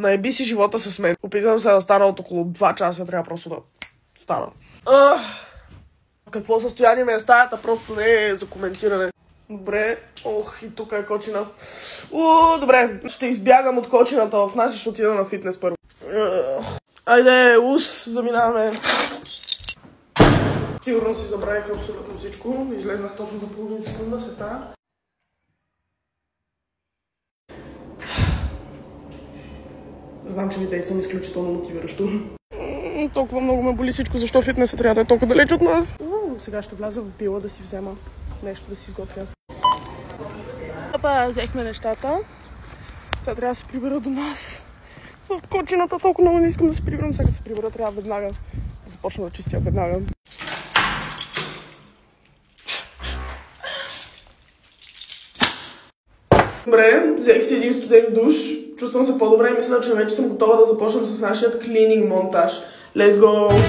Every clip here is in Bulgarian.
Наеби си живота с мен. Опитвам се да стана от около 2 часа, трябва просто да стана. В какво състояние ме е стаята, просто не е за коментиране. Добре, и тук е кочина. Добре, ще избягам от кочината в нас и ще отида на фитнес първо. Айде, заминаваме. Сигурно си забравих абсолютно всичко. Излезнах точно за половин секунда след това. Знам, че ви действам изключително мотивиращо. Толкова много ме боли всичко, защо фитнесът трябва да е толкова далеч от нас. Сега ще вляза в Била да си взема нещо да си изготвя. Взехме нещата. Сега трябва да се прибера до нас. В кочината толкова много не искам да се прибирам. Сега като се прибера трябва веднага да започна да чистя веднага. Добре, взех си един студен душ. Чувствам се по-добре и мисля, че вече съм готова да започнем с нашия клининг монтаж. Let's go!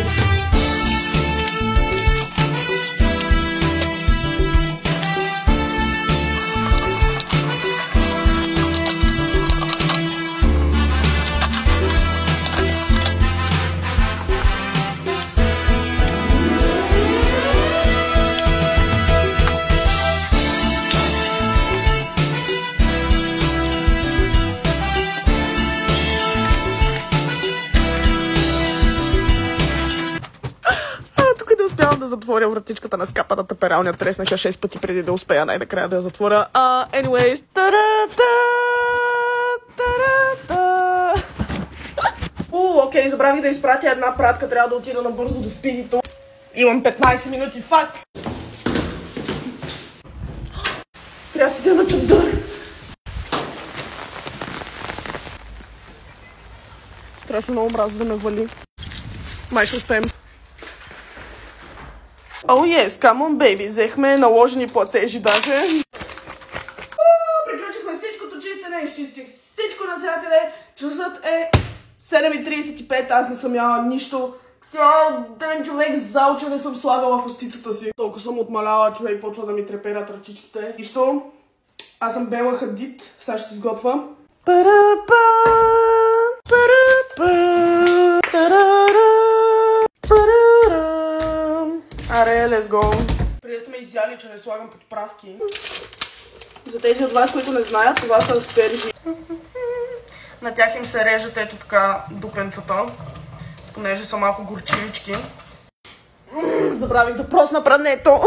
Да затворя вратичката на скапаната пералня. Треснах я 6 пъти преди да успея най-накрая да я затворя. Anyways. Окей, забравих да изпратя една пратка. Трябва да отида набързо до спидито. Имам 15 минути, фак! Трябва да си взема чадър. Страшно много мраза да ме вали. Май ще успеем. Yes, come on, baby. Взехме наложени платежи даже. Приключихме всичкото чистене. Изчистих всичко навсякъде. Часът е 7:35. Аз не съм яла нищо. Цял ден, човек, залче не съм слагала в устицата си. Толкова съм отмаляла, човек, почва да ми треперят ръчичките. Нищо. Аз съм Бела Хадид. Сега ще се сготвя. Аре, let's go! Преди сме изяли, че не слагам подправки. За тези от вас, които не знаят, това са аспержи. На тях им се режат ето така дупенцата, понеже са малко горчивички. Забравих да просна прането.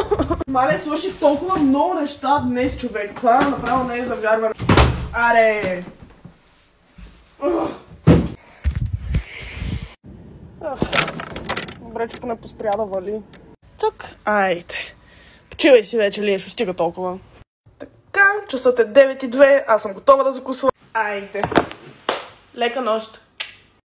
Мале, свърших толкова много неща днес, човек. Това направо не е за вярване. Аре! Добре, че поне поспря да вали. Тук. Айде. Почивай си вече, Лешо, стига толкова. Така, часът е 9:02, аз съм готова да закусвам. Айде. Лека нощ.